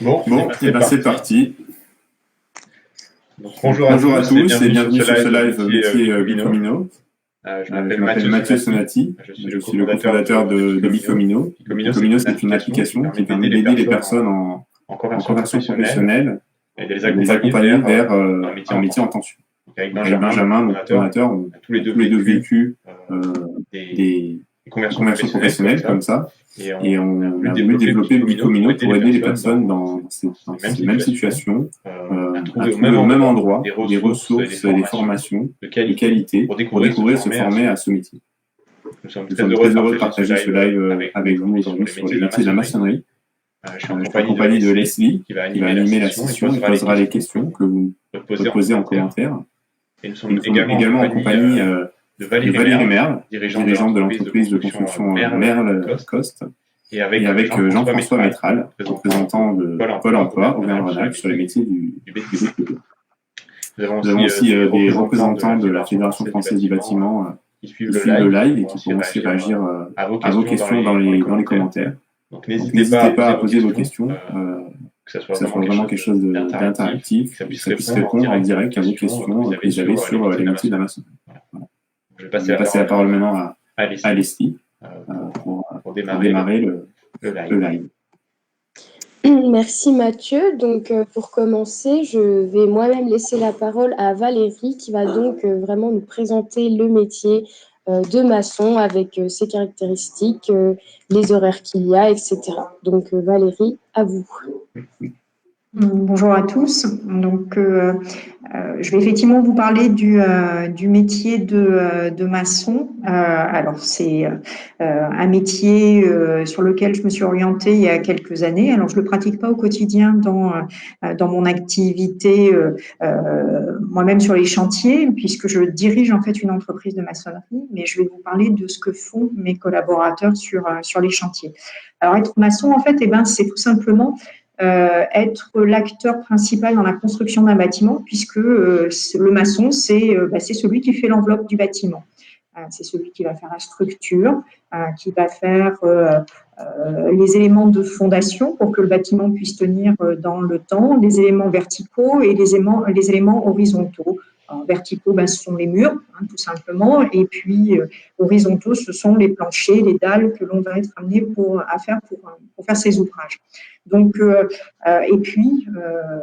Bon, c'est parti. Donc, bonjour à tous et bienvenue sur ce live métier Bifomino. Je m'appelle Mathieu Sonati, je suis le cofondateur de Bifomino. Bifomino, c'est une application qui permet d'aider les personnes en conversion professionnelle et de les accompagner vers un métier en tension. Avec Benjamin, notre fondateur, on a tous les deux vécu des conversions professionnelles comme ça. Et on a voulu développer Bifomino pour aider les personnes dans ces mêmes situations à trouver au même endroit des ressources et des formations de qualité pour découvrir et se former à ce métier. Nous sommes très heureux de partager ce live avec vous aujourd'hui sur les métiers de la maçonnerie. Je suis en compagnie de Leslie qui va animer la session et posera les questions que vous posez en commentaire. Et nous sommes également en compagnie de Valérie Merle, dirigeante de l'entreprise de construction Merle Cost, et avec Jean-François Métral, représentant de Pôle emploi Auvergne-Rhône-Alpes sur les métiers du BTP. Nous avons aussi des représentants de la Fédération française du bâtiment qui suivent le live et qui pourront aussi réagir à vos questions dans les commentaires. Donc n'hésitez pas à poser vos questions, que ça soit vraiment quelque chose d'interactif, que ça puisse répondre en direct à vos questions que vous avez sur les métiers de la maçonnerie. Voilà. Je vais passer la parole maintenant à Leslie pour démarrer le live. Merci Mathieu. Donc pour commencer, je vais moi-même laisser la parole à Valérie qui va donc vraiment nous présenter le métier de maçon avec ses caractéristiques, les horaires qu'il y a, etc. Donc Valérie, à vous. Bonjour à tous. Donc, je vais effectivement vous parler du métier de maçon. Alors, c'est un métier sur lequel je me suis orientée il y a quelques années. Alors, je le pratique pas au quotidien dans mon activité moi-même sur les chantiers, puisque je dirige en fait une entreprise de maçonnerie, mais je vais vous parler de ce que font mes collaborateurs sur les chantiers. Alors, être maçon, en fait, c'est tout simplement être l'acteur principal dans la construction d'un bâtiment, puisque le maçon, c'est celui qui fait l'enveloppe du bâtiment. C'est celui qui va faire la structure, qui va faire les éléments de fondation pour que le bâtiment puisse tenir dans le temps, les éléments verticaux et les éléments horizontaux. Alors, verticaux, ce sont les murs, tout simplement, et puis horizontaux, ce sont les planchers, les dalles que l'on va être amené à faire pour faire ces ouvrages. Donc, et puis,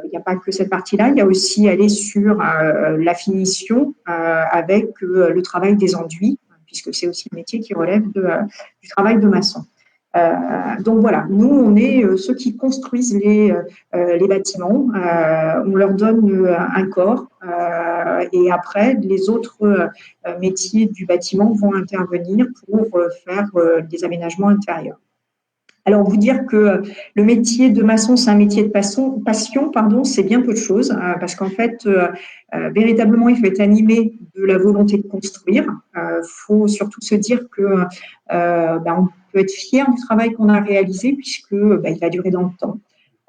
il n'y a pas que cette partie-là, il y a aussi aller sur la finition avec le travail des enduits, puisque c'est aussi un métier qui relève du travail de maçon. Donc voilà, nous on est ceux qui construisent les bâtiments, on leur donne un corps et après les autres métiers du bâtiment vont intervenir pour faire des aménagements intérieurs. Alors, vous dire que le métier de maçon, c'est un métier de passion, c'est bien peu de choses, parce qu'en fait, véritablement, il faut être animé de la volonté de construire. Faut surtout se dire que on peut être fier du travail qu'on a réalisé, puisque il va durer dans le temps.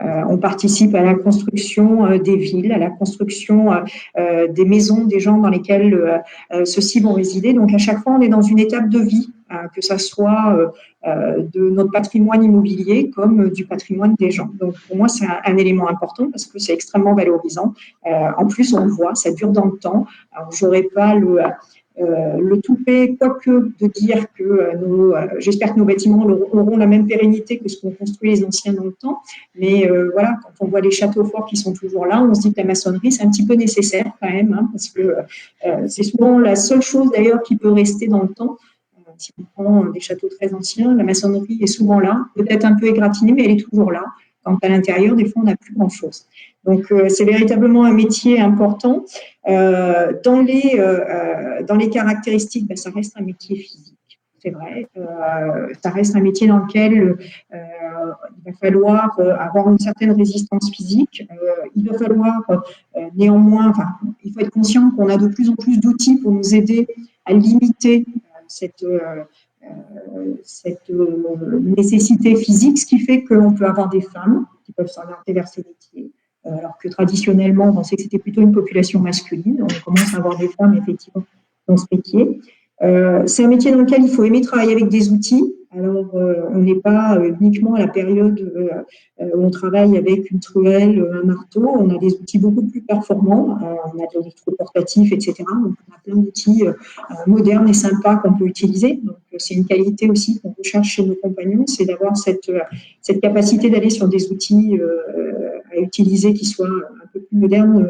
On participe à la construction des villes, à la construction des maisons des gens dans lesquels ceux-ci vont résider. Donc, à chaque fois, on est dans une étape de vie, que ça soit de notre patrimoine immobilier comme du patrimoine des gens. Donc, pour moi, c'est un élément important parce que c'est extrêmement valorisant. En plus, on le voit, ça dure dans le temps. Alors, j'aurais pas le toupet, quoique de dire que j'espère que nos bâtiments auront la même pérennité que ce qu'ont construit les anciens dans le temps. Mais voilà, quand on voit les châteaux forts qui sont toujours là, on se dit que la maçonnerie, c'est un petit peu nécessaire quand même, parce que c'est souvent la seule chose d'ailleurs qui peut rester dans le temps. Si on prend des châteaux très anciens, la maçonnerie est souvent là, peut-être un peu égratignée, mais elle est toujours là. Quand à l'intérieur, des fois, on n'a plus grand-chose. Donc, c'est véritablement un métier important. Dans les caractéristiques, ça reste un métier physique, c'est vrai. Ça reste un métier dans lequel il va falloir avoir une certaine résistance physique. Il va falloir néanmoins, il faut être conscient qu'on a de plus en plus d'outils pour nous aider à limiter cette nécessité physique, ce qui fait qu'on peut avoir des femmes qui peuvent s'orienter vers ces métiers, alors que traditionnellement, on pensait que c'était plutôt une population masculine. On commence à avoir des femmes, effectivement, dans ce métier. C'est un métier dans lequel il faut aimer travailler avec des outils, Alors, on n'est pas uniquement à la période où on travaille avec une truelle, un marteau. On a des outils beaucoup plus performants. On a de l'électroportatif, etc. Donc, on a plein d'outils modernes et sympas qu'on peut utiliser. Donc, c'est une qualité aussi qu'on recherche chez nos compagnons, c'est d'avoir cette capacité d'aller sur des outils à utiliser qui soient un peu plus modernes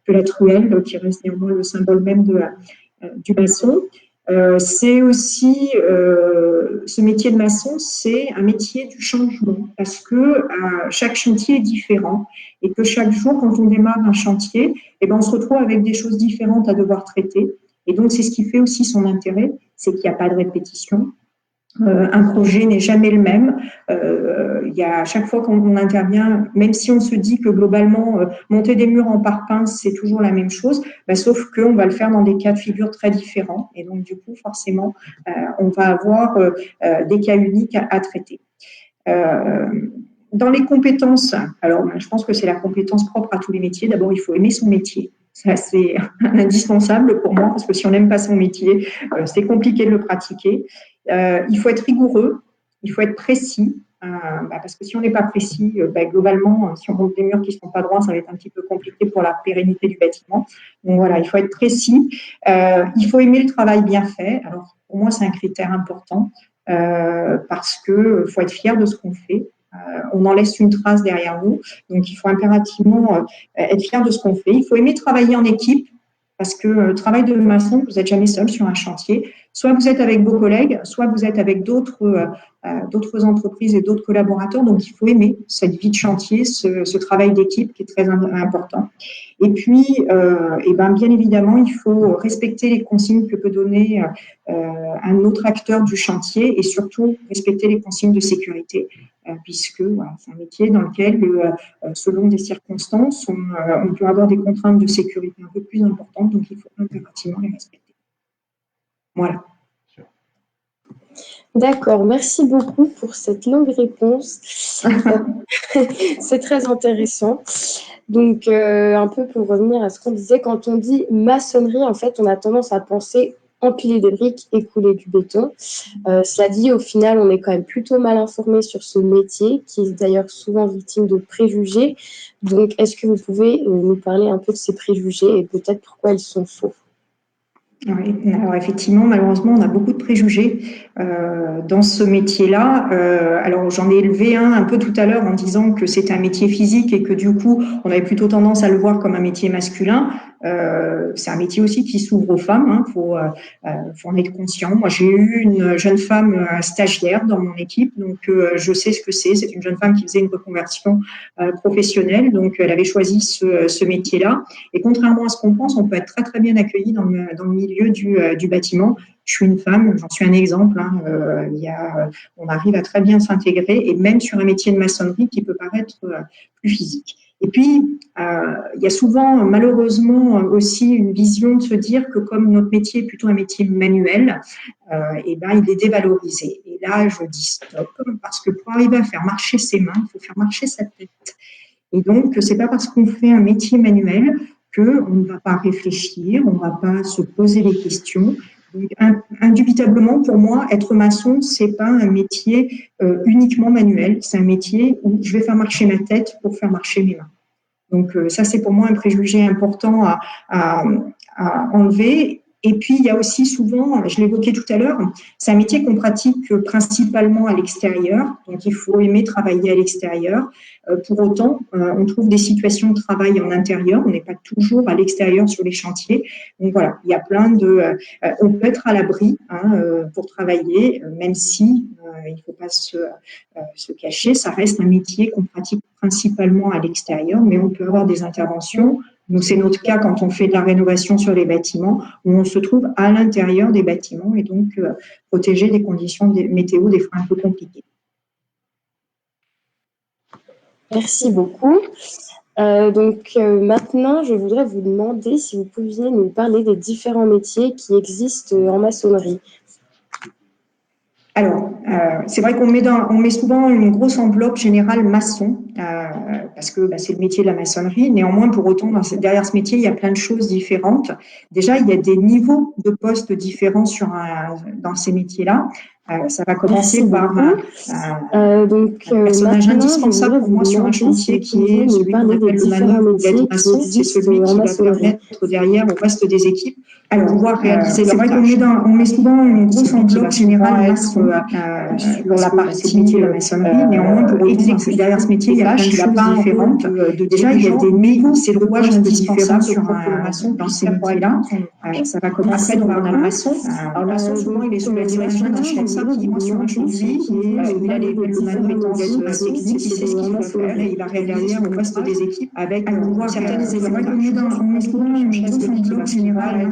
que la truelle, qui reste néanmoins le symbole même du maçon. C'est aussi, ce métier de maçon, c'est un métier du changement parce que chaque chantier est différent et que chaque jour, quand on démarre un chantier, eh ben, on se retrouve avec des choses différentes à devoir traiter. Et donc, c'est ce qui fait aussi son intérêt, c'est qu'il n'y a pas de répétition. Un projet n'est jamais le même. Il y a à chaque fois qu'on intervient, même si on se dit que globalement monter des murs en parpaing c'est toujours la même chose, bah, sauf qu'on va le faire dans des cas de figure très différents et donc du coup forcément on va avoir des cas uniques à traiter. Dans les compétences, alors je pense que c'est la compétence propre à tous les métiers. D'abord, il faut aimer son métier. Ça, c'est indispensable pour moi parce que si on n'aime pas son métier, c'est compliqué de le pratiquer. Il faut être rigoureux, il faut être précis, parce que si on n'est pas précis, globalement, si on monte des murs qui ne sont pas droits, ça va être un petit peu compliqué pour la pérennité du bâtiment. Donc voilà, il faut être précis. Il faut aimer le travail bien fait. Alors pour moi, c'est un critère important parce que faut être fier de ce qu'on fait. On en laisse une trace derrière nous, donc il faut impérativement être fier de ce qu'on fait. Il faut aimer travailler en équipe. Parce que le travail de maçon, vous n'êtes jamais seul sur un chantier. Soit vous êtes avec vos collègues, soit vous êtes avec d'autres entreprises et d'autres collaborateurs. Donc, il faut aimer cette vie de chantier, ce travail d'équipe qui est très important. Et puis, bien évidemment, il faut respecter les consignes que peut donner un autre acteur du chantier et surtout respecter les consignes de sécurité. Puisque c'est un métier dans lequel, selon des circonstances, on peut avoir des contraintes de sécurité un peu plus importantes, donc il faut impérativement les respecter. Voilà. D'accord, merci beaucoup pour cette longue réponse. C'est très intéressant. Donc, un peu pour revenir à ce qu'on disait, quand on dit maçonnerie, en fait, on a tendance à penser empiler des briques et couler du béton. Cela dit, au final, on est quand même plutôt mal informé sur ce métier, qui est d'ailleurs souvent victime de préjugés. Donc, est-ce que vous pouvez nous parler un peu de ces préjugés et peut-être pourquoi ils sont faux? Oui, alors effectivement, malheureusement, on a beaucoup de préjugés dans ce métier-là. Alors j'en ai élevé un peu tout à l'heure en disant que c'était un métier physique et que du coup, on avait plutôt tendance à le voir comme un métier masculin. C'est un métier aussi qui s'ouvre aux femmes, hein, faut en être conscient. Moi, j'ai eu une jeune femme stagiaire dans mon équipe, donc je sais ce que c'est. C'est une jeune femme qui faisait une reconversion professionnelle, donc elle avait choisi ce métier-là. Et contrairement à ce qu'on pense, on peut être très très bien accueilli dans le milieu du bâtiment. Je suis une femme, j'en suis un exemple. Hein, on arrive à très bien s'intégrer et même sur un métier de maçonnerie qui peut paraître plus physique. Et puis, il y a souvent, malheureusement, aussi une vision de se dire que comme notre métier est plutôt un métier manuel, il est dévalorisé. Et là, je dis stop, parce que pour arriver à faire marcher ses mains, il faut faire marcher sa tête. Et donc, c'est pas parce qu'on fait un métier manuel qu'on ne va pas réfléchir, on ne va pas se poser des questions. Donc, indubitablement, pour moi, être maçon, c'est pas un métier uniquement manuel, c'est un métier où je vais faire marcher ma tête pour faire marcher mes mains. Donc, ça, c'est pour moi un préjugé important à enlever. Et puis, il y a aussi souvent, je l'évoquais tout à l'heure, c'est un métier qu'on pratique principalement à l'extérieur. Donc, il faut aimer travailler à l'extérieur. Pour autant, on trouve des situations de travail en intérieur. On n'est pas toujours à l'extérieur sur les chantiers. Donc, voilà, il y a plein de... on peut être à l'abri pour travailler, même si il ne faut pas se cacher. Ça reste un métier qu'on pratique principalement à l'extérieur, mais on peut avoir des interventions. Donc, c'est notre cas quand on fait de la rénovation sur les bâtiments, où on se trouve à l'intérieur des bâtiments et donc protéger des conditions météo des fois un peu compliquées. Merci beaucoup. Maintenant, je voudrais vous demander si vous pouviez nous parler des différents métiers qui existent en maçonnerie. Alors, c'est vrai qu'on met souvent une grosse enveloppe générale maçon, parce que c'est le métier de la maçonnerie. Néanmoins, pour autant, derrière ce métier, il y a plein de choses différentes. Déjà, il y a des niveaux de postes différents dans ces métiers-là. Ça va commencer par donc, un personnage indispensable pour moi sur un chantier qui est celui qu'on appelle le manœuvre ou l'aide-maçon. C'est celui qui va permettre derrière au reste des équipes de pouvoir réaliser leur tâche. On met souvent une grosse enveloppe générale maçon sur la partie de la maçonnerie. Néanmoins, pour exécuter derrière ce métier, il y a plein de choses différentes. Déjà, il y a des niveaux, c'est le rouage indispensable sur le maçon dans ces métiers-là. Ça va commencer donc on a le maçon. Alors le maçon, souvent, il est sous la direction d'un chef qui est sur un chantier, il a le manœuvre technique, il sait ce qu'il faut faire et il va derrière au reste des équipes avec certaines éléments. On met souvent une grosse enveloppe générale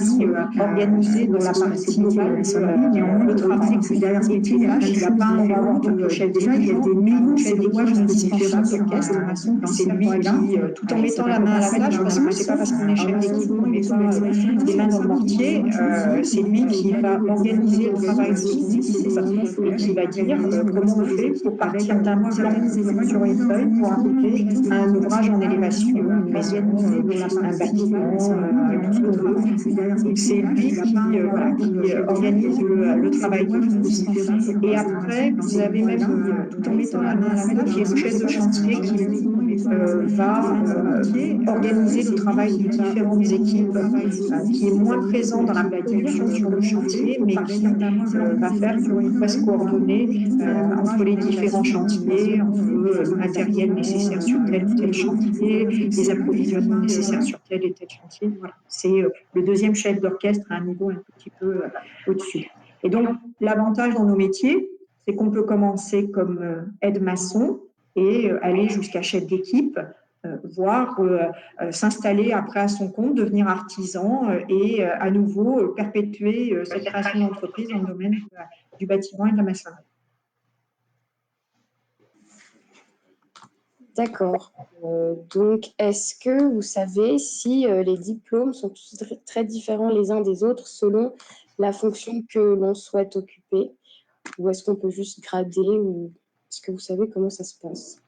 organisé dans la partie globale le travail. Derrière ce métier, il n'y a pas un ordre de chef déjà, il y a des niveaux de rouage différents d'orchestre. C'est lui qui, tout en mettant la main à la tâche, parce que c'est pas parce qu'on est chef d'équipe qu'on met pas les mains dans le mortier, c'est lui qui va organiser le travail de l'équipe et qui va dire comment on fait pour partir d'un plan sur une feuille pour arriver à un ouvrage en élévation, une maison, un bâtiment, c'est lui qui organise le travail de tous. Et après, vous avez même, tout en mettant la main à la tâche, il y a le chef de chantier qui va organiser le travail de différentes équipes, qui est moins présent dans la production sur le chantier, mais qui va faire une presse coordonnée entre les différents chantiers, entre le matériel nécessaire sur tel ou tel chantier, les approvisionnements nécessaires sur tel et tel chantier. Voilà. C'est le deuxième chef d'orchestre à un niveau un petit peu au-dessus. Et donc, l'avantage dans nos métiers, c'est qu'on peut commencer comme aide-maçon et aller jusqu'à chef d'équipe, voire s'installer après à son compte, devenir artisan et à nouveau perpétuer cette création d'entreprise dans le domaine du bâtiment et de la maçonnerie. D'accord. Donc, est-ce que vous savez si les diplômes sont tous très différents les uns des autres selon la fonction que l'on souhaite occuper? Ou est-ce qu'on peut juste grader? Ou est-ce que vous savez comment ça se passe?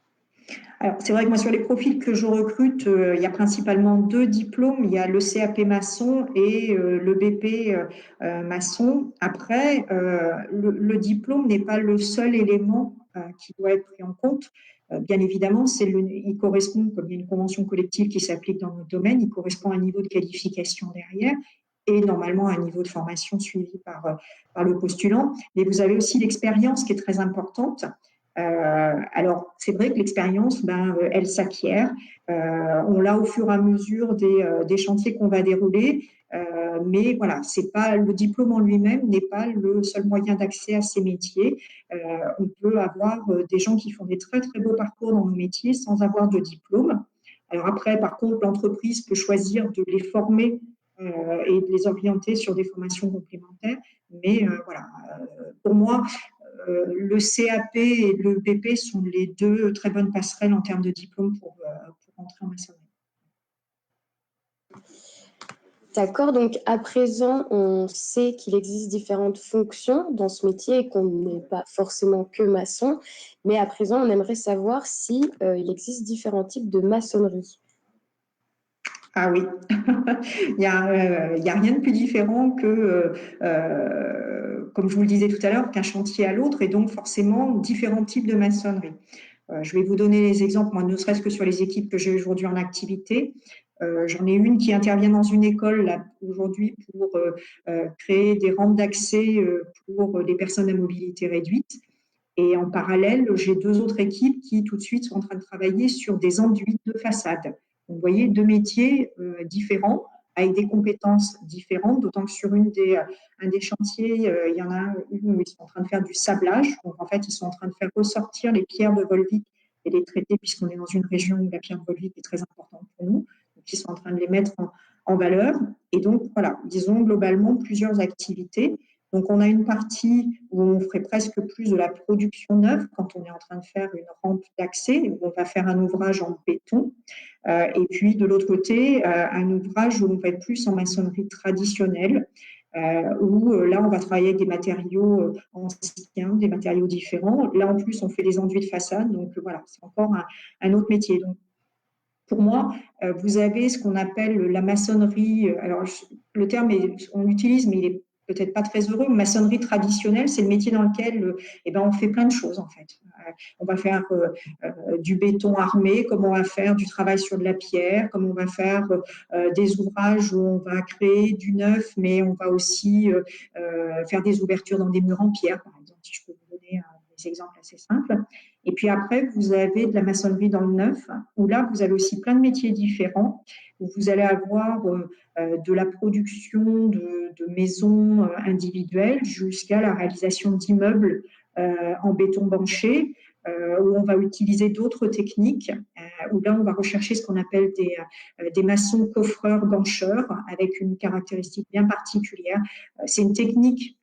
Alors, c'est vrai que moi, sur les profils que je recrute, il y a principalement 2 diplômes. Il y a le CAP maçon et le BP maçon. Après, le diplôme n'est pas le seul élément qui doit être pris en compte. Bien évidemment, il correspond, comme il y a une convention collective qui s'applique dans notre domaine, il correspond à un niveau de qualification derrière et normalement à un niveau de formation suivi par le postulant. Mais vous avez aussi l'expérience qui est très importante. Alors, c'est vrai que l'expérience, elle s'acquiert. On l'a au fur et à mesure des chantiers qu'on va dérouler. Mais voilà, c'est pas le diplôme en lui-même n'est pas le seul moyen d'accès à ces métiers. On peut avoir des gens qui font des très très beaux parcours dans nos métiers sans avoir de diplôme. Alors après, par contre, l'entreprise peut choisir de les former et de les orienter sur des formations complémentaires. Mais voilà, pour moi, le CAP et le BP sont les 2 très bonnes passerelles en termes de diplôme pour entrer en maçonnerie. D'accord, donc à présent, on sait qu'il existe différentes fonctions dans ce métier et qu'on n'est pas forcément que maçon, mais à présent, on aimerait savoir si il existe différents types de maçonnerie. Ah oui, il y a rien de plus différent que, comme je vous le disais tout à l'heure, qu'un chantier à l'autre et donc forcément différents types de maçonnerie. Je vais vous donner les exemples, moi, ne serait-ce que sur les équipes que j'ai aujourd'hui en activité. J'en ai une qui intervient dans une école là aujourd'hui pour créer des rampes d'accès pour les personnes à mobilité réduite. Et en parallèle, j'ai 2 autres équipes qui tout de suite sont en train de travailler sur des enduits de façade. Donc, vous voyez, 2 métiers différents avec des compétences différentes, d'autant que sur un des chantiers, il y en a une où ils sont en train de faire du sablage. Donc, en fait, ils sont en train de faire ressortir les pierres de Volvic et les traiter, puisqu'on est dans une région où la pierre de Volvic est très importante pour nous. Donc, ils sont en train de les mettre en valeur. Et donc, voilà, ils ont globalement plusieurs activités. Donc, on a une partie où on ferait presque plus de la production neuve quand on est en train de faire une rampe d'accès, où on va faire un ouvrage en béton. Et puis, de l'autre côté, un ouvrage où on va être plus en maçonnerie traditionnelle, où là, on va travailler avec des matériaux anciens, des matériaux différents. Là, en plus, on fait des enduits de façade. Donc, voilà, c'est encore un autre métier. Donc, pour moi, vous avez ce qu'on appelle la maçonnerie. Alors, le terme, on l'utilise, mais il est peut-être pas très heureux. Maçonnerie traditionnelle, c'est le métier dans lequel on fait plein de choses en fait. On va faire du béton armé, comme on va faire du travail sur de la pierre, comme on va faire des ouvrages où on va créer du neuf, mais on va aussi faire des ouvertures dans des murs en pierre, par exemple, si je peux vous donner des exemples assez simples. Et puis après, vous avez de la maçonnerie dans le neuf, où là, vous avez aussi plein de métiers différents, où vous allez avoir de la production de maisons individuelles jusqu'à la réalisation d'immeubles en béton banché, où on va utiliser d'autres techniques, où là, on va rechercher ce qu'on appelle des maçons coffreurs bancheurs, avec une caractéristique bien particulière. C'est une technique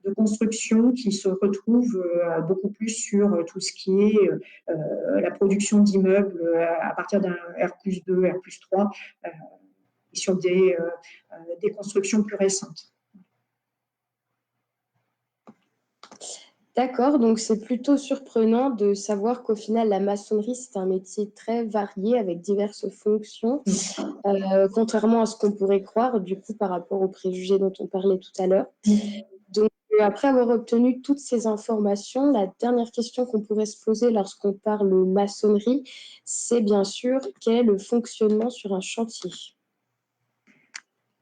de construction qui se retrouve beaucoup plus sur tout ce qui est la production d'immeubles à partir d'un R+2, R+3, et sur des constructions plus récentes. D'accord, donc c'est plutôt surprenant de savoir qu'au final, la maçonnerie, c'est un métier très varié avec diverses fonctions, contrairement à ce qu'on pourrait croire, du coup, par rapport aux préjugés dont on parlait tout à l'heure. Donc, après avoir obtenu toutes ces informations, la dernière question qu'on pourrait se poser lorsqu'on parle maçonnerie, c'est bien sûr quel est le fonctionnement sur un chantier.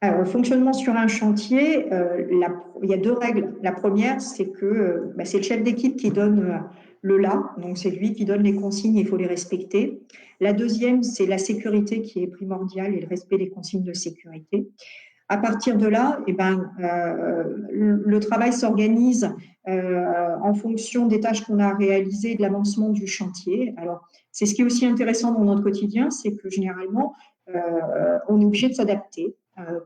Alors, le fonctionnement sur un chantier, il y a deux règles. La première, c'est que c'est le chef d'équipe qui donne le là, donc c'est lui qui donne les consignes, il faut les respecter. La deuxième, c'est la sécurité qui est primordiale et le respect des consignes de sécurité. À partir de là, le travail s'organise en fonction des tâches qu'on a à réaliser et de l'avancement du chantier. Alors, c'est ce qui est aussi intéressant dans notre quotidien, c'est que généralement, on est obligé de s'adapter.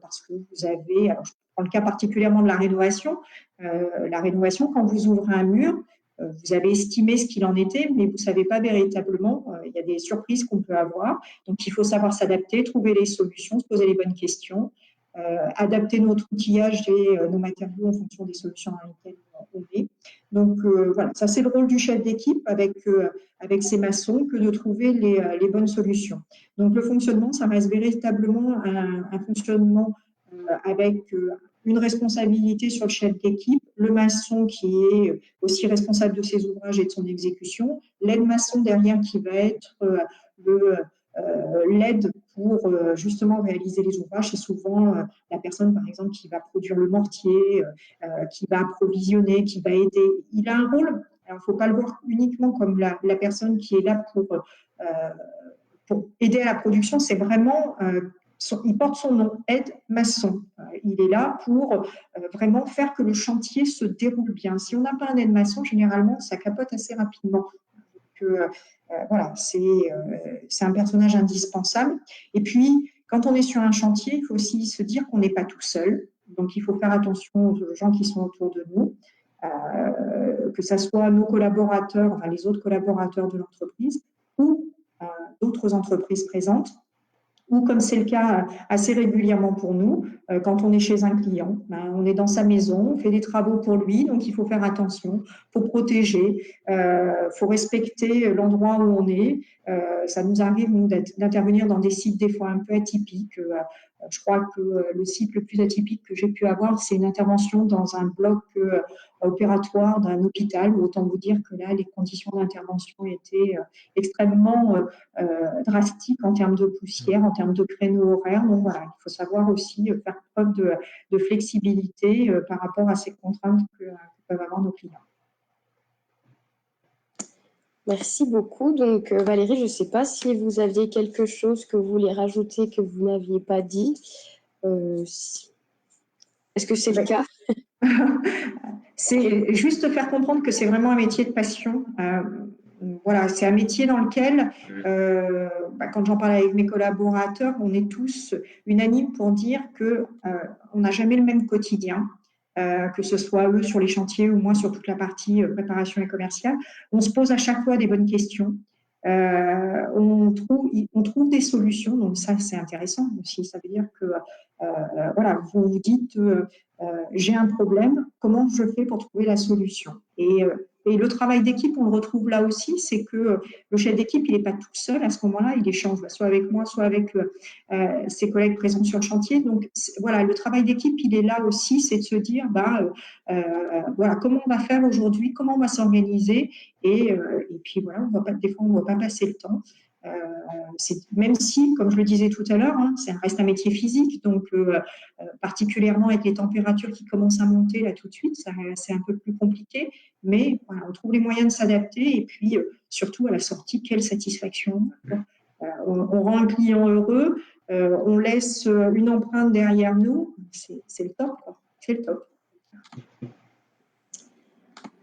Parce que vous avez, alors je prends le cas particulièrement de la rénovation. La rénovation, quand vous ouvrez un mur, vous avez estimé ce qu'il en était, mais vous ne savez pas véritablement. Il y a des surprises qu'on peut avoir. Donc, il faut savoir s'adapter, trouver les solutions, se poser les bonnes questions, adapter notre outillage et nos matériaux en fonction des solutions dans lesquelles on est. Donc, voilà, ça c'est le rôle du chef d'équipe avec ses maçons que de trouver les bonnes solutions. Donc, le fonctionnement, ça reste véritablement un fonctionnement avec une responsabilité sur le chef d'équipe, le maçon qui est aussi responsable de ses ouvrages et de son exécution, l'aide-maçon derrière qui va être l'aide pour justement réaliser les ouvrages. C'est souvent la personne, par exemple, qui va produire le mortier, qui va approvisionner, qui va aider. Il a un rôle, alors il ne faut pas le voir uniquement comme la personne qui est là pour aider à la production, c'est vraiment, il porte son nom, aide-maçon. Il est là pour vraiment faire que le chantier se déroule bien. Si on n'a pas un aide-maçon, généralement, ça capote assez rapidement. Voilà, c'est un personnage indispensable. Et puis, quand on est sur un chantier, il faut aussi se dire qu'on n'est pas tout seul. Donc, il faut faire attention aux gens qui sont autour de nous, que ce soit nos collaborateurs, enfin les autres collaborateurs de l'entreprise, ou d'autres entreprises présentes, ou comme c'est le cas assez régulièrement pour nous, quand on est chez un client, on est dans sa maison, on fait des travaux pour lui, donc il faut faire attention, faut protéger, faut respecter l'endroit où on est. Ça nous arrive, nous, d'intervenir dans des sites des fois un peu atypiques. Je crois que le site le plus atypique que j'ai pu avoir, c'est une intervention dans un bloc opératoire d'un hôpital, où autant vous dire que là, les conditions d'intervention étaient extrêmement drastiques en termes de poussière, en termes de créneaux horaires. Donc voilà, il faut savoir aussi faire preuve de flexibilité par rapport à ces contraintes que peuvent avoir nos clients. Merci beaucoup. Donc, Valérie, je ne sais pas si vous aviez quelque chose que vous voulez rajouter que vous n'aviez pas dit. Est-ce que c'est le cas? C'est juste faire comprendre que c'est vraiment un métier de passion. Voilà, c'est un métier dans lequel, quand j'en parle avec mes collaborateurs, on est tous unanimes pour dire que on n'a jamais le même quotidien. Que ce soit eux sur les chantiers ou moi sur toute la partie préparation et commerciale. On se pose à chaque fois des bonnes questions. On trouve des solutions, donc ça c'est intéressant aussi. Ça veut dire que voilà, vous vous dites j'ai un problème, comment je fais pour trouver la solution? Et Et le travail d'équipe, on le retrouve là aussi, c'est que le chef d'équipe, il n'est pas tout seul à ce moment-là, il échange soit avec moi, soit avec ses collègues présents sur le chantier. Donc voilà, le travail d'équipe, il est là aussi, c'est de se dire, voilà, comment on va faire aujourd'hui, comment on va s'organiser, et puis voilà, des fois, on ne va pas passer le temps. Même si, comme je le disais tout à l'heure, hein, reste un métier physique, donc particulièrement avec les températures qui commencent à monter là tout de suite, c'est un peu plus compliqué, mais voilà, on trouve les moyens de s'adapter et puis surtout à la sortie, quelle satisfaction. On rend le client heureux, on laisse une empreinte derrière nous, c'est le top, quoi. C'est le top.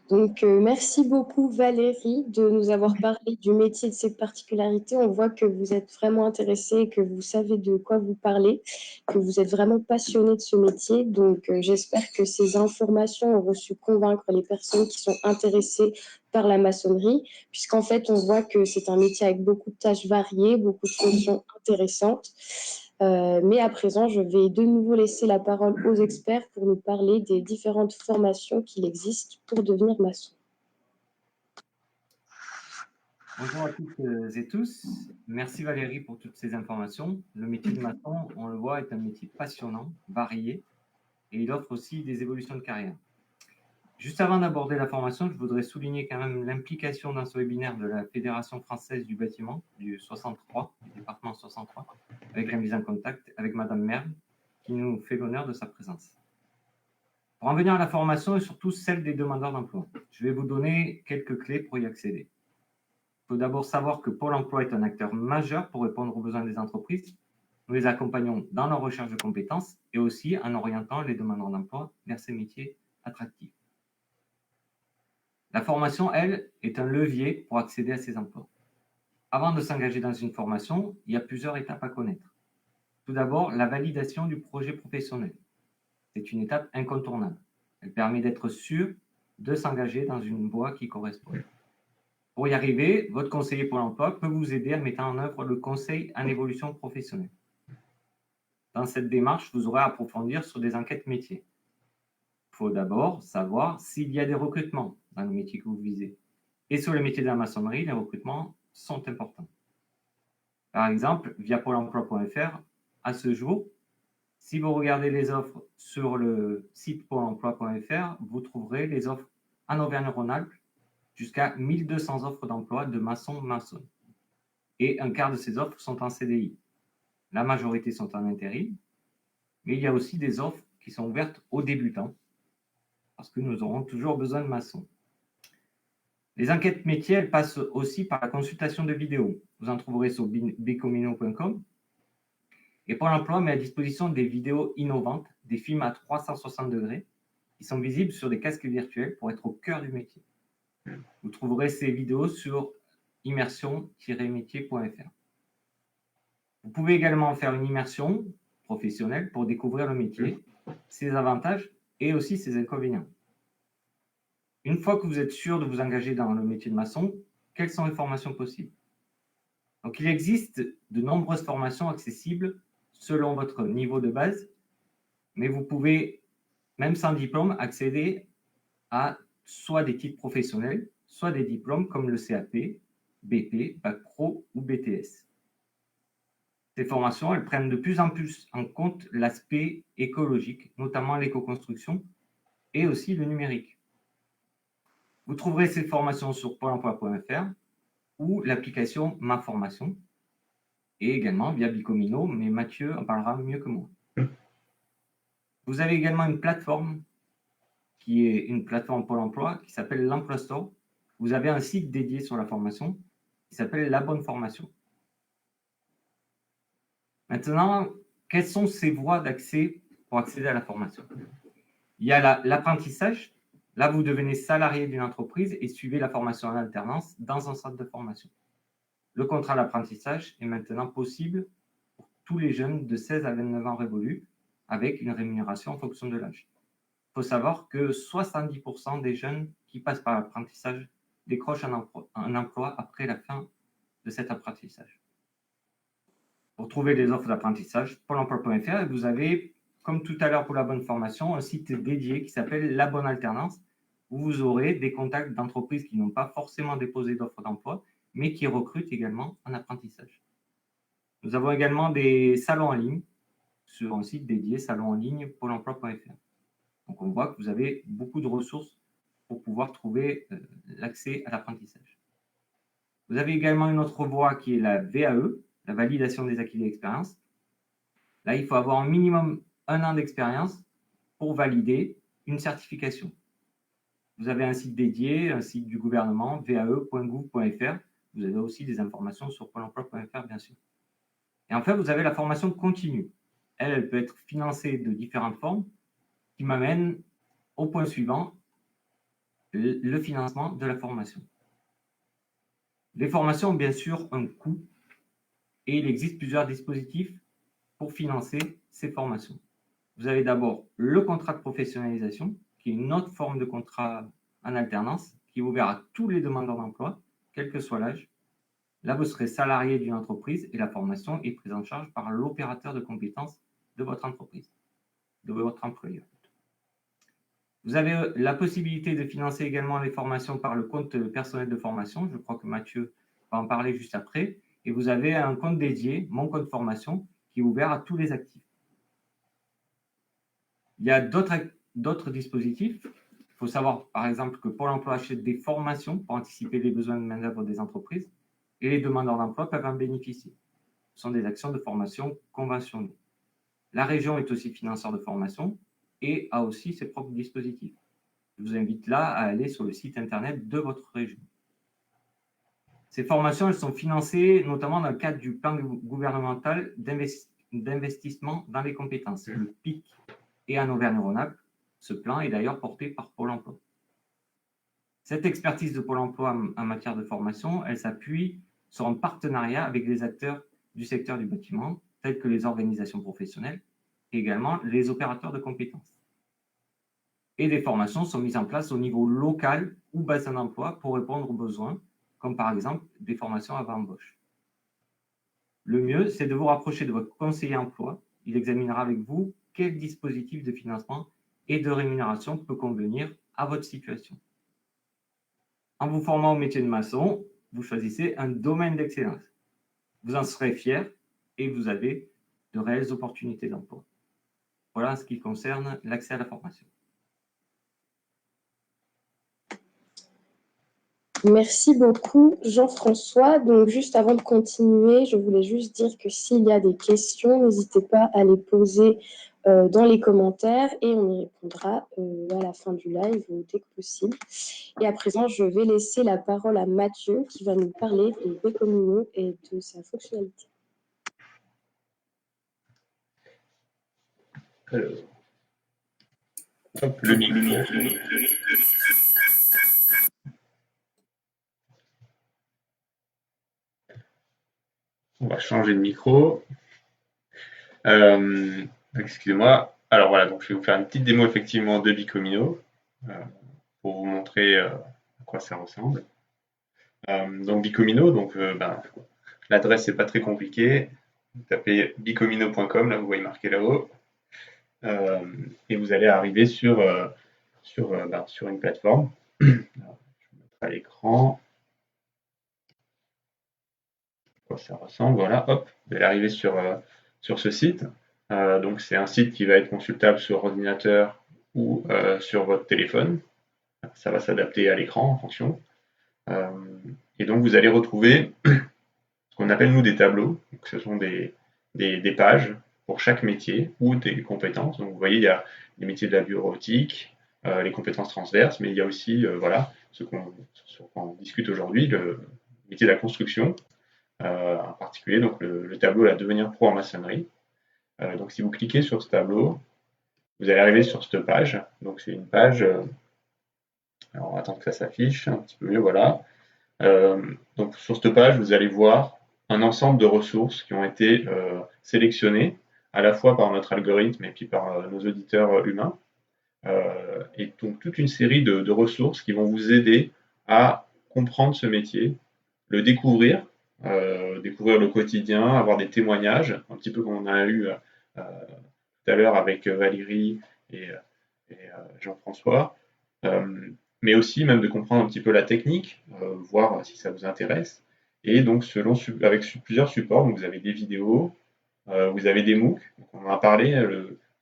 Donc, merci beaucoup Valérie de nous avoir parlé du métier, de ses particularités. On voit que vous êtes vraiment intéressée, que vous savez de quoi vous parlez, que vous êtes vraiment passionnée de ce métier. Donc, j'espère que ces informations auront su convaincre les personnes qui sont intéressées par la maçonnerie, puisqu'en fait, on voit que c'est un métier avec beaucoup de tâches variées, beaucoup de fonctions intéressantes. Mais à présent, je vais de nouveau laisser la parole aux experts pour nous parler des différentes formations qu'il existe pour devenir maçon. Bonjour à toutes et tous. Merci Valérie pour toutes ces informations. Le métier de maçon, on le voit, est un métier passionnant, varié, et il offre aussi des évolutions de carrière. Juste avant d'aborder la formation, je voudrais souligner quand même l'implication dans ce webinaire de la Fédération française du bâtiment, du 63, du département 63, avec la mise en contact avec Madame Merle, qui nous fait l'honneur de sa présence. Pour en venir à la formation et surtout celle des demandeurs d'emploi, je vais vous donner quelques clés pour y accéder. Il faut d'abord savoir que Pôle emploi est un acteur majeur pour répondre aux besoins des entreprises. Nous les accompagnons dans leur recherche de compétences et aussi en orientant les demandeurs d'emploi vers ces métiers attractifs. La formation, elle, est un levier pour accéder à ces emplois. Avant de s'engager dans une formation, il y a plusieurs étapes à connaître. Tout d'abord, la validation du projet professionnel. C'est une étape incontournable. Elle permet d'être sûr de s'engager dans une voie qui correspond. Pour y arriver, votre conseiller Pôle emploi peut vous aider en mettant en œuvre le conseil en évolution professionnelle. Dans cette démarche, vous aurez à approfondir sur des enquêtes métiers. Il faut d'abord savoir s'il y a des recrutements dans le métier que vous visez. Et sur le métier de la maçonnerie, les recrutements sont importants. Par exemple, via pôle emploi.fr, à ce jour, si vous regardez les offres sur le site pôle emploi.fr, vous trouverez les offres en Auvergne-Rhône-Alpes jusqu'à 1200 offres d'emploi de maçons. Et un quart de ces offres sont en CDI. La majorité sont en intérim, mais il y a aussi des offres qui sont ouvertes aux débutants, parce que nous aurons toujours besoin de maçons. Les enquêtes métiers, elles passent aussi par la consultation de vidéos. Vous en trouverez sur bcomino.com. Et Pôle emploi met à disposition des vidéos innovantes, des films à 360 degrés, qui sont visibles sur des casques virtuels pour être au cœur du métier. Vous trouverez ces vidéos sur immersion-métier.fr. Vous pouvez également faire une immersion professionnelle pour découvrir le métier, ses avantages et aussi ses inconvénients. Une fois que vous êtes sûr de vous engager dans le métier de maçon, quelles sont les formations possibles? Donc, il existe de nombreuses formations accessibles selon votre niveau de base, mais vous pouvez, même sans diplôme, accéder à soit des titres professionnels, soit des diplômes comme le CAP, BP, Bac Pro ou BTS. Ces formations, elles prennent de plus en plus en compte l'aspect écologique, notamment l'éco-construction et aussi le numérique. Vous trouverez ces formations sur pôle emploi.fr ou l'application Ma Formation et également via Bicomino, mais Mathieu en parlera mieux que moi. Vous avez également une plateforme qui est une plateforme Pôle emploi qui s'appelle l'Emploi Store. Vous avez un site dédié sur la formation qui s'appelle La Bonne Formation. Maintenant, quelles sont ces voies d'accès pour accéder à la formation? Il y a l'apprentissage. Là, vous devenez salarié d'une entreprise et suivez la formation en alternance dans un centre de formation. Le contrat d'apprentissage est maintenant possible pour tous les jeunes de 16 à 29 ans révolus avec une rémunération en fonction de l'âge. Il faut savoir que 70% des jeunes qui passent par l'apprentissage décrochent un emploi après la fin de cet apprentissage. Pour trouver les offres d'apprentissage, pôle emploi.fr, vous avez, comme tout à l'heure pour la bonne formation, un site dédié qui s'appelle La Bonne Alternance, où vous aurez des contacts d'entreprises qui n'ont pas forcément déposé d'offres d'emploi, mais qui recrutent également en apprentissage. Nous avons également des salons en ligne sur un site dédié, salon en ligne Pôle emploi.fr. Donc, on voit que vous avez beaucoup de ressources pour pouvoir trouver l'accès à l'apprentissage. Vous avez également une autre voie qui est la VAE, la validation des acquis de l'expérience. Là, il faut avoir un minimum 1 an d'expérience pour valider une certification. Vous avez un site dédié, un site du gouvernement, vae.gouv.fr. Vous avez aussi des informations sur Pôle emploi.fr, bien sûr. Et enfin, vous avez la formation continue. Elle peut être financée de différentes formes, qui m'amène au point suivant, le financement de la formation. Les formations ont bien sûr un coût et il existe plusieurs dispositifs pour financer ces formations. Vous avez d'abord le contrat de professionnalisation, qui est une autre forme de contrat en alternance, qui est ouvert à tous les demandeurs d'emploi, quel que soit l'âge. Là, vous serez salarié d'une entreprise et la formation est prise en charge par l'opérateur de compétences de votre entreprise, de votre employeur. Vous avez la possibilité de financer également les formations par le compte personnel de formation. Je crois que Mathieu va en parler juste après. Et vous avez un compte dédié, mon compte formation, qui est ouvert à tous les actifs. Il y a d'autres dispositifs. Il faut savoir, par exemple, que Pôle emploi achète des formations pour anticiper les besoins de main-d'œuvre des entreprises et les demandeurs d'emploi peuvent en bénéficier. Ce sont des actions de formation conventionnées. La région est aussi financeur de formation et a aussi ses propres dispositifs. Je vous invite là à aller sur le site internet de votre région. Ces formations, elles sont financées notamment dans le cadre du plan gouvernemental d'investissement dans les compétences, le PIC, et en Auvergne-Rhône-Alpes. Ce plan est d'ailleurs porté par Pôle emploi. Cette expertise de Pôle emploi en matière de formation, elle s'appuie sur un partenariat avec les acteurs du secteur du bâtiment, tels que les organisations professionnelles et également les opérateurs de compétences. Et des formations sont mises en place au niveau local ou bassin d'emploi pour répondre aux besoins, comme par exemple des formations avant embauche. Le mieux, c'est de vous rapprocher de votre conseiller emploi. Il examinera avec vous quel dispositif de financement et de rémunération peut convenir à votre situation. En vous formant au métier de maçon, vous choisissez un domaine d'excellence. Vous en serez fier et vous avez de réelles opportunités d'emploi. Voilà ce qui concerne l'accès à la formation. Merci beaucoup, Jean-François. Donc, juste avant de continuer, je voulais juste dire que s'il y a des questions, n'hésitez pas à les poser dans les commentaires et on y répondra à la fin du live dès que possible. Et à présent, je vais laisser la parole à Mathieu qui va nous parler de Bcomino et de sa fonctionnalité. Alors, hop, le micro. On va changer de micro. Excusez-moi. Alors voilà, donc je vais vous faire une petite démo effectivement de Bcomino pour vous montrer à quoi ça ressemble. Donc Bcomino, donc l'adresse n'est pas très compliquée. Vous tapez bcomino.com, là vous voyez marqué là-haut, et vous allez arriver sur une plateforme. Alors, je vais mettre à l'écran. Quoi ça ressemble, voilà, hop, vous allez arriver sur ce site. Donc c'est un site qui va être consultable sur ordinateur ou sur votre téléphone. Ça va s'adapter à l'écran en fonction. Et donc vous allez retrouver ce qu'on appelle nous des tableaux. Donc, ce sont des pages pour chaque métier ou des compétences. Donc vous voyez, il y a les métiers de la bureautique, les compétences transverses, mais il y a aussi ce qu'on discute aujourd'hui, le métier de la construction. En particulier donc le tableau la devenir pro en maçonnerie. Donc si vous cliquez sur ce tableau, vous allez arriver sur cette page. Donc c'est une page, alors on va attendre que ça s'affiche un petit peu mieux, voilà. Donc sur cette page, vous allez voir un ensemble de ressources qui ont été sélectionnées à la fois par notre algorithme et puis par nos auditeurs humains. Et donc toute une série de ressources qui vont vous aider à comprendre ce métier, le découvrir, découvrir le quotidien, avoir des témoignages, un petit peu comme on a eu tout à l'heure avec Valérie et Jean-François, mais aussi même de comprendre un petit peu la technique, voir si ça vous intéresse. Et donc, avec plusieurs supports, donc vous avez des vidéos, vous avez des MOOC, donc on en a parlé,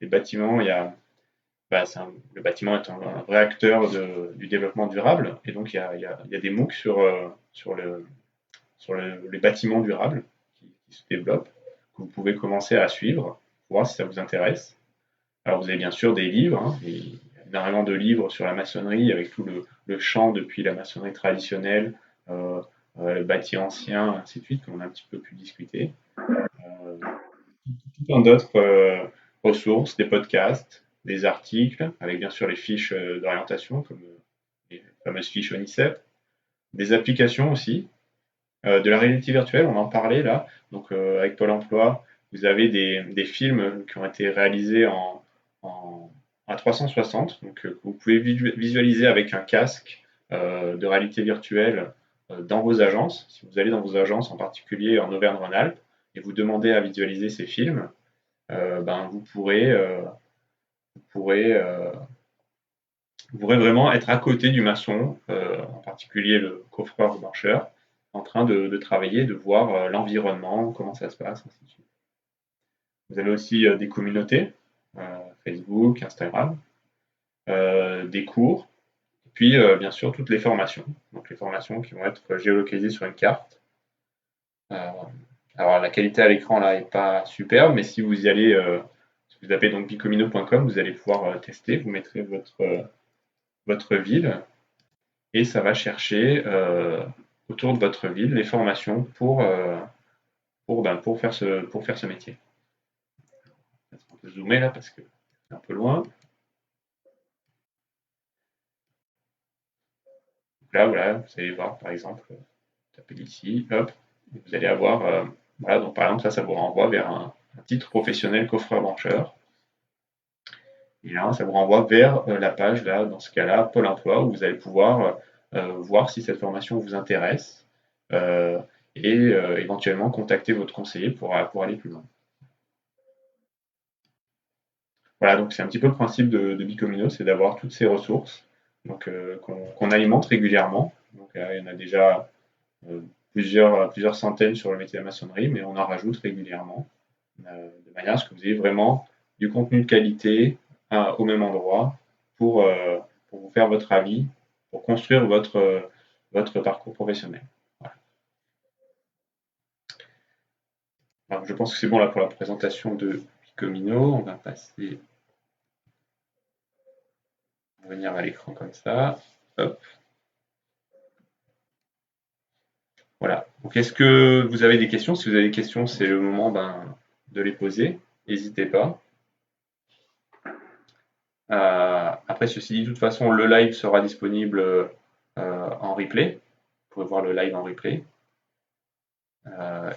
les bâtiments, le bâtiment est un vrai acteur du développement durable, et donc il y a des MOOC sur les bâtiments durables qui se développent, que vous pouvez commencer à suivre, pour voir si ça vous intéresse. Alors vous avez bien sûr des livres, hein, il y a énormément de livres sur la maçonnerie, avec tout le champ depuis la maçonnerie traditionnelle, le bâti ancien, ainsi de suite, qu'on a un petit peu pu discuter. Tout plein d'autres ressources, des podcasts, des articles, avec bien sûr les fiches d'orientation, comme les fameuses fiches ONICEP, des applications aussi, de la réalité virtuelle, on en parlait là, donc avec Pôle emploi, vous avez des films qui ont été réalisés à 360, donc vous pouvez visualiser avec un casque de réalité virtuelle dans vos agences. Si vous allez dans vos agences, en particulier en Auvergne-Rhône-Alpes, et vous demandez à visualiser ces films, vous pourrez vraiment être à côté du maçon, en particulier le coffreur ou marcheur, en train de travailler, de voir l'environnement, comment ça se passe, ainsi de suite. Vous avez aussi des communautés, Facebook, Instagram, des cours, et puis bien sûr toutes les formations. Donc les formations qui vont être géolocalisées sur une carte. Alors la qualité à l'écran là est pas superbe, mais si vous y allez, si vous tapez donc bicomino.com, vous allez pouvoir tester, vous mettrez votre ville et ça va chercher autour de votre ville les formations pour faire ce métier. On peut zoomer là parce que c'est un peu loin. Donc là, voilà, vous allez voir par exemple, tapez ici, hop, vous allez avoir, voilà, donc par exemple ça vous renvoie vers un titre professionnel coffreur-brancheur. Et là, ça vous renvoie vers la page, là, dans ce cas-là, Pôle emploi, où vous allez pouvoir voir si cette formation vous intéresse et éventuellement contacter votre conseiller pour aller plus loin. Voilà, donc c'est un petit peu le principe de Bicomino, c'est d'avoir toutes ces ressources qu'on alimente régulièrement. Donc il y en a déjà plusieurs centaines sur le métier de la maçonnerie, mais on en rajoute régulièrement, de manière à ce que vous ayez vraiment du contenu de qualité au même endroit pour vous faire votre avis, pour construire votre parcours professionnel. Voilà. Alors, je pense que c'est bon là pour la présentation de Bicomino. On va passer, on va venir à l'écran comme ça. Hop. Voilà. Donc, est-ce que vous avez des questions? Si vous avez des questions, c'est le moment de les poser. N'hésitez pas. Après, ceci dit, de toute façon, le live sera disponible en replay. Vous pourrez voir le live en replay.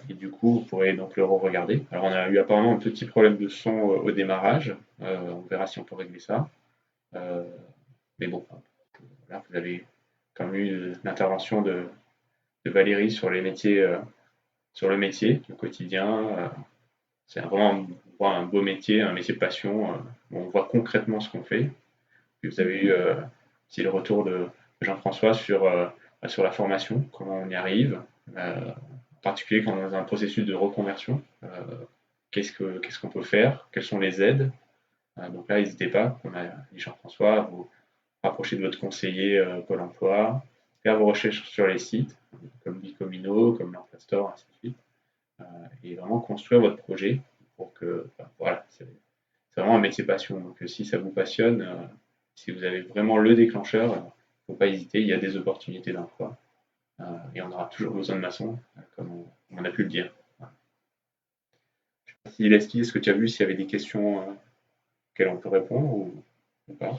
Et du coup, vous pourrez donc le re-regarder. Alors, on a eu apparemment un petit problème de son au démarrage. On verra si on peut régler ça. Mais bon, là, vous avez quand même eu l'intervention de Valérie sur les métiers, sur le métier, le quotidien. C'est vraiment un beau métier, un métier de passion. Où on voit concrètement ce qu'on fait. Puis vous avez eu aussi le retour de Jean-François sur la formation, comment on y arrive, en particulier quand on est dans un processus de reconversion. Qu'est-ce qu'on peut faire? Quelles sont les aides? Donc là, n'hésitez pas, comme a dit Jean-François, à vous rapprocher de votre conseiller Pôle emploi, faire vos recherches sur les sites, comme Bicomino, comme l'Emploi Store, ainsi de suite, et vraiment construire votre projet pour que, voilà, c'est vraiment un métier passion. Donc si ça vous passionne, si vous avez vraiment le déclencheur, il ne faut pas hésiter, il y a des opportunités d'emploi. Et on aura toujours besoin de maçons, comme on a pu le dire. Voilà. Je ne sais pas si Leslie, est-ce que tu as vu s'il y avait des questions auxquelles on peut répondre ou pas?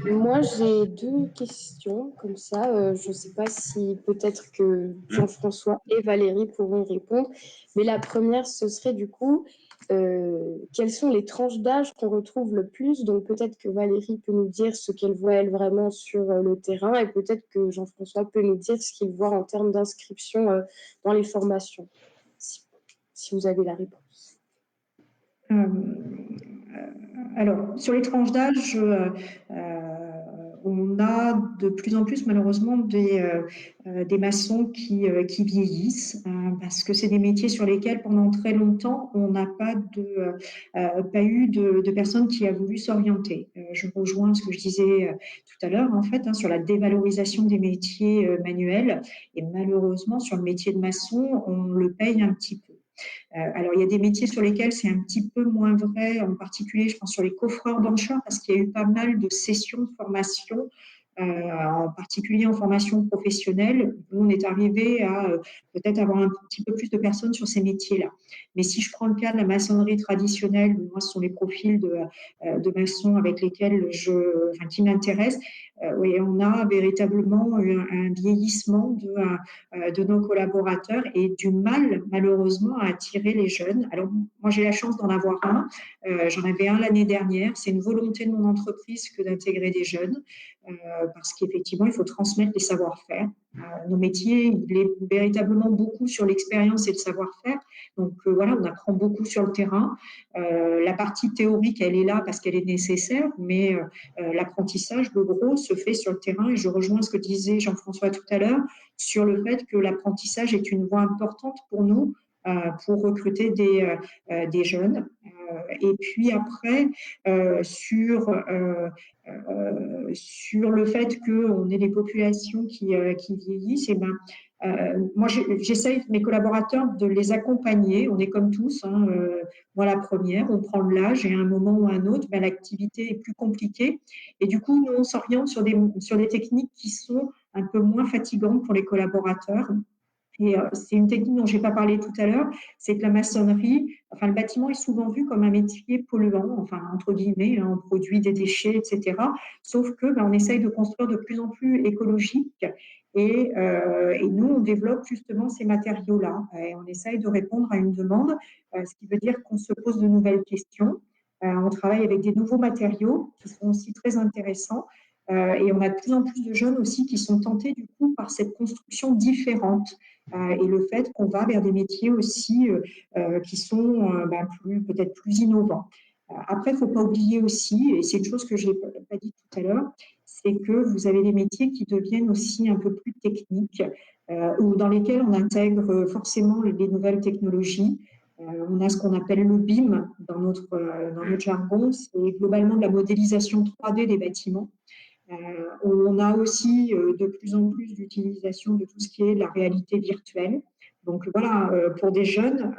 Moi, j'ai deux questions comme ça. Je ne sais pas si peut-être que Jean-François et Valérie pourront répondre. Mais la première, ce serait du coup, quelles sont les tranches d'âge qu'on retrouve le plus? Donc peut-être que Valérie peut nous dire ce qu'elle voit elle vraiment sur le terrain et peut-être que Jean-François peut nous dire ce qu'il voit en termes d'inscription dans les formations, si vous avez la réponse. Alors, sur les tranches d'âge, on a de plus en plus malheureusement des maçons qui vieillissent parce que c'est des métiers sur lesquels pendant très longtemps on n'a pas eu de personnes qui a voulu s'orienter. Je rejoins ce que je disais tout à l'heure en fait sur la dévalorisation des métiers manuels et malheureusement sur le métier de maçon on le paye un petit peu. Alors, il y a des métiers sur lesquels c'est un petit peu moins vrai, en particulier, je pense, sur les coffreurs d'enchères, parce qu'il y a eu pas mal de sessions de formation, en particulier en formation professionnelle, où on est arrivé à peut-être avoir un petit peu plus de personnes sur ces métiers-là. Mais si je prends le cas de la maçonnerie traditionnelle, moi, ce sont les profils de maçons avec lesquels qui m'intéressent, oui, on a véritablement un vieillissement de nos collaborateurs et du mal, malheureusement, à attirer les jeunes. Alors, moi, j'ai la chance d'en avoir un. J'en avais un l'année dernière. C'est une volonté de mon entreprise que d'intégrer des jeunes parce qu'effectivement, il faut transmettre les savoir-faire. Nos métiers, il est véritablement beaucoup sur l'expérience et le savoir-faire. Donc, voilà, on apprend beaucoup sur le terrain. La partie théorique, elle est là parce qu'elle est nécessaire, mais l'apprentissage, le gros, se fait sur le terrain. Et je rejoins ce que disait Jean-François tout à l'heure sur le fait que l'apprentissage est une voie importante pour nous pour recruter des jeunes. Et puis après, sur le fait qu'on ait des populations qui vieillissent, et moi, j'essaye, mes collaborateurs, de les accompagner. On est comme tous, moi la première, on prend de l'âge et à un moment ou à un autre, l'activité est plus compliquée. Et du coup, nous, on s'oriente sur des techniques qui sont un peu moins fatigantes pour les collaborateurs. Et c'est une technique dont je n'ai pas parlé tout à l'heure, c'est que la maçonnerie, enfin le bâtiment est souvent vu comme un métier polluant, enfin entre guillemets, on produit des déchets, etc. Sauf que on essaye de construire de plus en plus écologique et nous on développe justement ces matériaux-là et on essaye de répondre à une demande, ce qui veut dire qu'on se pose de nouvelles questions. On travaille avec des nouveaux matériaux qui sont aussi très intéressants. Et on a de plus en plus de jeunes aussi qui sont tentés du coup par cette construction différente et le fait qu'on va vers des métiers aussi qui sont peut-être plus innovants. Après, il ne faut pas oublier aussi, et c'est une chose que je n'ai pas dit tout à l'heure, c'est que vous avez des métiers qui deviennent aussi un peu plus techniques ou dans lesquels on intègre forcément les nouvelles technologies. On a ce qu'on appelle le BIM dans notre jargon, c'est globalement de la modélisation 3D des bâtiments. On a aussi de plus en plus d'utilisation de tout ce qui est la réalité virtuelle. Donc voilà, pour des jeunes,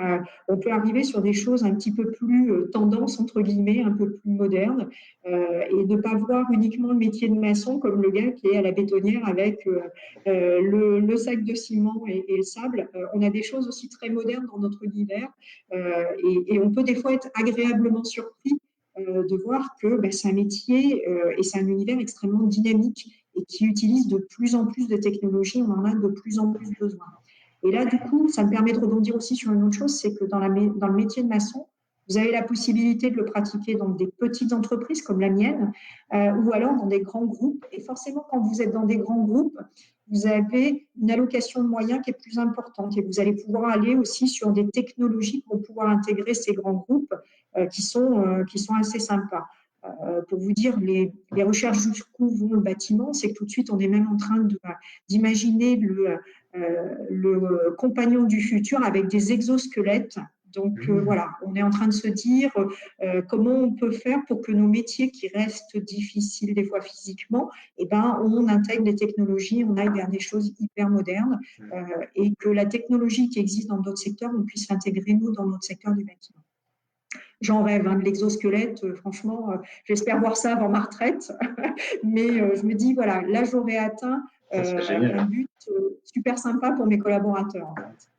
on peut arriver sur des choses un petit peu plus tendance, entre guillemets, un peu plus modernes, et ne pas voir uniquement le métier de maçon comme le gars qui est à la bétonnière avec le sac de ciment et le sable. On a des choses aussi très modernes dans notre univers, et on peut des fois être agréablement surpris de voir que c'est un métier et c'est un univers extrêmement dynamique et qui utilise de plus en plus de technologies, on en a de plus en plus besoin. Et là, du coup, ça me permet de rebondir aussi sur une autre chose, c'est que dans le métier de maçon, vous avez la possibilité de le pratiquer dans des petites entreprises comme la mienne ou alors dans des grands groupes. Et forcément, quand vous êtes dans des grands groupes, vous avez une allocation de moyens qui est plus importante et vous allez pouvoir aller aussi sur des technologies pour pouvoir intégrer ces grands groupes qui sont assez sympas. Pour vous dire, les recherches jusqu'où vont le bâtiment, c'est que tout de suite, on est même en train d'imaginer le compagnon du futur avec des exosquelettes. Donc voilà, on est en train de se dire comment on peut faire pour que nos métiers qui restent difficiles des fois physiquement, on intègre des technologies, on aille vers des choses hyper modernes et que la technologie qui existe dans d'autres secteurs, on puisse l'intégrer nous dans notre secteur du bâtiment. J'en rêve de l'exosquelette, franchement, j'espère voir ça avant ma retraite, mais je me dis, voilà, là j'aurais atteint un but super sympa pour mes collaborateurs en fait.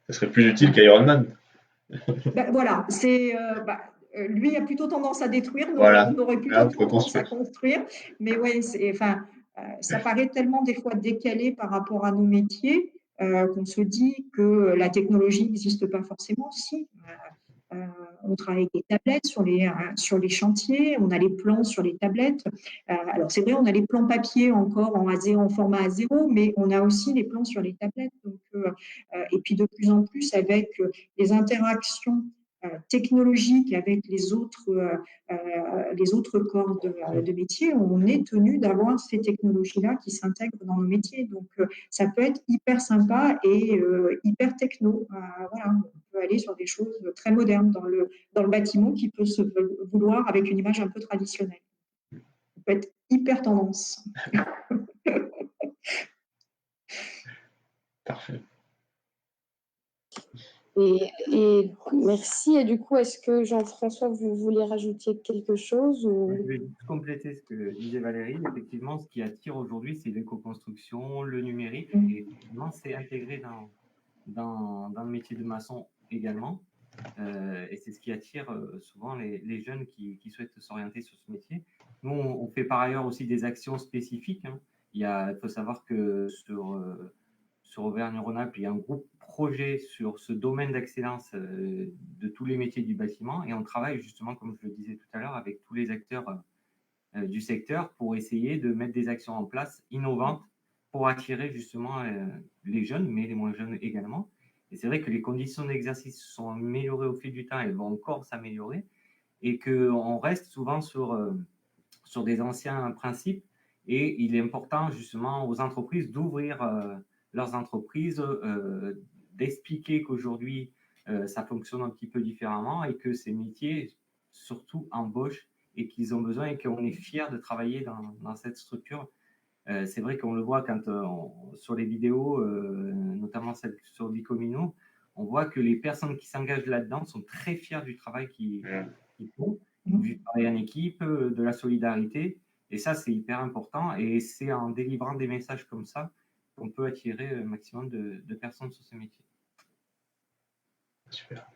Ce serait plus utile qu'Iron Man. Voilà, lui a plutôt tendance à détruire, donc voilà. on aurait plutôt tendance à construire. Mais ouais, ça paraît tellement des fois décalé par rapport à nos métiers qu'on se dit que la technologie n'existe pas forcément aussi. On travaille avec des tablettes sur les chantiers, on a les plans sur les tablettes. Alors c'est vrai, on a les plans papier encore en format A0, mais on a aussi les plans sur les tablettes. Donc, et puis de plus en plus avec les interactions technologique avec les autres corps de métier, on est tenu d'avoir ces technologies-là qui s'intègrent dans nos métiers. Donc, ça peut être hyper sympa et hyper techno. Voilà, on peut aller sur des choses très modernes dans le bâtiment qui peut se vouloir avec une image un peu traditionnelle. Ça peut être hyper tendance. Parfait. Et merci. Et du coup, est-ce que Jean-François, vous voulez rajouter quelque chose ou... Je vais juste compléter ce que disait Valérie. Effectivement, ce qui attire aujourd'hui, c'est l'éco-construction, le numérique, et effectivement, c'est intégré dans le métier de maçon également. Et c'est ce qui attire souvent les jeunes qui souhaitent s'orienter sur ce métier. Nous, on fait par ailleurs aussi des actions spécifiques. Hein. Il faut savoir que sur Auvergne-Rhône-Alpes, il y a un groupe projet sur ce domaine d'excellence de tous les métiers du bâtiment, et on travaille justement, comme je le disais tout à l'heure, avec tous les acteurs du secteur pour essayer de mettre des actions en place innovantes pour attirer justement les jeunes, mais les moins jeunes également. Et c'est vrai que les conditions d'exercice sont améliorées au fil du temps et vont encore s'améliorer, et qu'on reste souvent sur des anciens principes. Et il est important justement aux entreprises d'ouvrir leurs entreprises, d'expliquer qu'aujourd'hui, ça fonctionne un petit peu différemment et que ces métiers, surtout, embauchent et qu'ils ont besoin et qu'on est fiers de travailler dans cette structure. C'est vrai qu'on le voit quand sur les vidéos, notamment celle sur Bicomino, on voit que les personnes qui s'engagent là-dedans sont très fiers du travail qu'ils font, du travail en équipe, de la solidarité. Et ça, c'est hyper important. Et c'est en délivrant des messages comme ça qu'on peut attirer un maximum de personnes sur ces métiers. Super.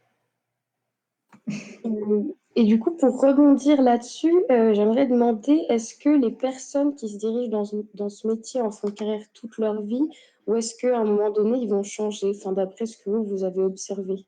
Et du coup, pour rebondir là-dessus, j'aimerais demander, est-ce que les personnes qui se dirigent dans ce métier en font carrière toute leur vie, ou est-ce qu'à un moment donné, ils vont changer, enfin, d'après ce que vous avez observé?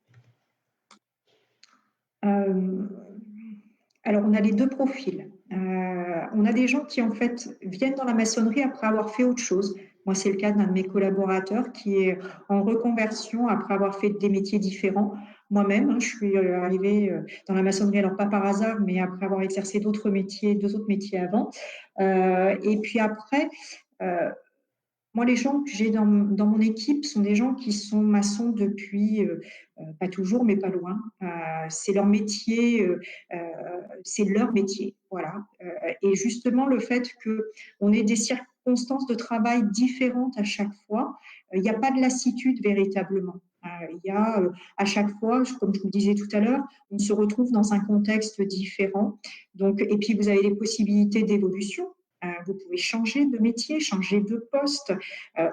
Alors, on a les deux profils. On a des gens qui, en fait, viennent dans la maçonnerie après avoir fait autre chose. Moi, c'est le cas d'un de mes collaborateurs qui est en reconversion après avoir fait des métiers différents. Moi-même, hein, je suis arrivée dans la maçonnerie, alors pas par hasard, mais après avoir exercé deux autres métiers avant. Et puis après, moi, les gens que j'ai dans mon équipe sont des gens qui sont maçons depuis, pas toujours, mais pas loin. C'est leur métier, voilà. Et justement, le fait qu'on ait des circonstances de travail différentes à chaque fois, il n'y a pas de lassitude véritablement. Il y a à chaque fois, comme je vous le disais tout à l'heure, on se retrouve dans un contexte différent. Donc, et puis vous avez des possibilités d'évolution. Vous pouvez changer de métier, changer de poste.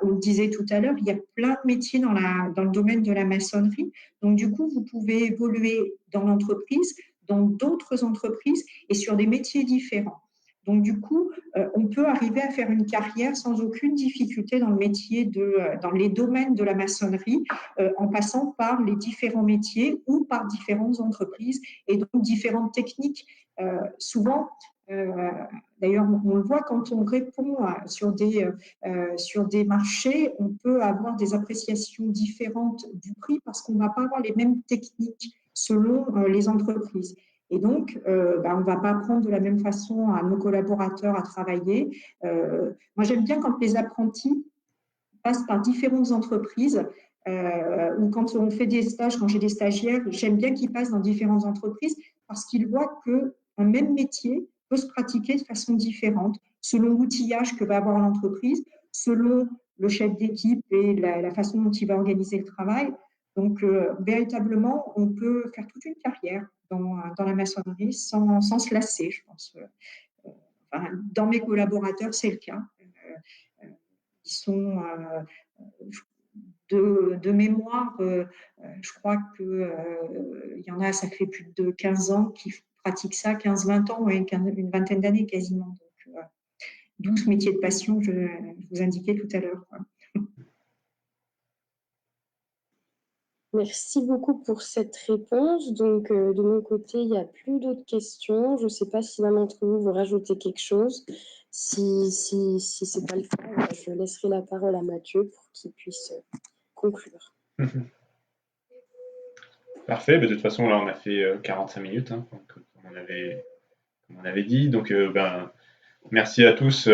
On le disait tout à l'heure, il y a plein de métiers dans le domaine de la maçonnerie. Donc, du coup, vous pouvez évoluer dans l'entreprise, dans d'autres entreprises et sur des métiers différents. Donc, du coup, on peut arriver à faire une carrière sans aucune difficulté dans le métier dans les domaines de la maçonnerie, en passant par les différents métiers ou par différentes entreprises et donc différentes techniques. Souvent, d'ailleurs, on le voit quand on répond sur des marchés, on peut avoir des appréciations différentes du prix parce qu'on ne va pas avoir les mêmes techniques selon les entreprises. Et donc, on ne va pas apprendre de la même façon à nos collaborateurs à travailler. Moi, j'aime bien quand les apprentis passent par différentes entreprises ou quand on fait des stages, quand j'ai des stagiaires, j'aime bien qu'ils passent dans différentes entreprises parce qu'ils voient qu'un même métier peut se pratiquer de façon différente selon l'outillage que va avoir l'entreprise, selon le chef d'équipe et la façon dont il va organiser le travail. Donc, véritablement, on peut faire toute une carrière dans la maçonnerie sans se lasser, je pense. Enfin, dans mes collaborateurs, c'est le cas. Ils sont de mémoire, je crois qu'il y en a, ça fait plus de 15 ans qui pratiquent ça, 15-20 ans, ouais, une vingtaine d'années quasiment. Donc, d'où ce métier de passion que je vous indiquais tout à l'heure. Merci beaucoup pour cette réponse. Donc, de mon côté, il n'y a plus d'autres questions. Je ne sais pas si l'un d'entre vous veut rajouter quelque chose. Si ce n'est pas le cas, je laisserai la parole à Mathieu pour qu'il puisse conclure. Parfait, de toute façon, là, on a fait 45 minutes, hein, comme on avait dit. Donc, merci à tous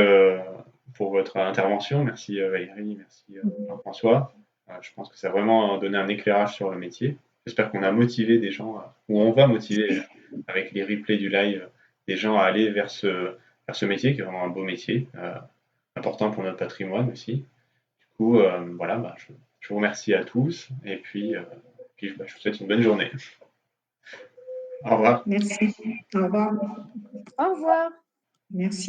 pour votre intervention. Merci Valérie, merci Jean-François. Je pense que ça a vraiment donné un éclairage sur le métier. J'espère qu'on a motivé des gens, ou on va motiver avec les replays du live, des gens à aller vers ce métier qui est vraiment un beau métier, important pour notre patrimoine aussi. Du coup, voilà, je vous remercie à tous et puis je vous souhaite une bonne journée. Au revoir. Merci. Au revoir. Au revoir. Merci.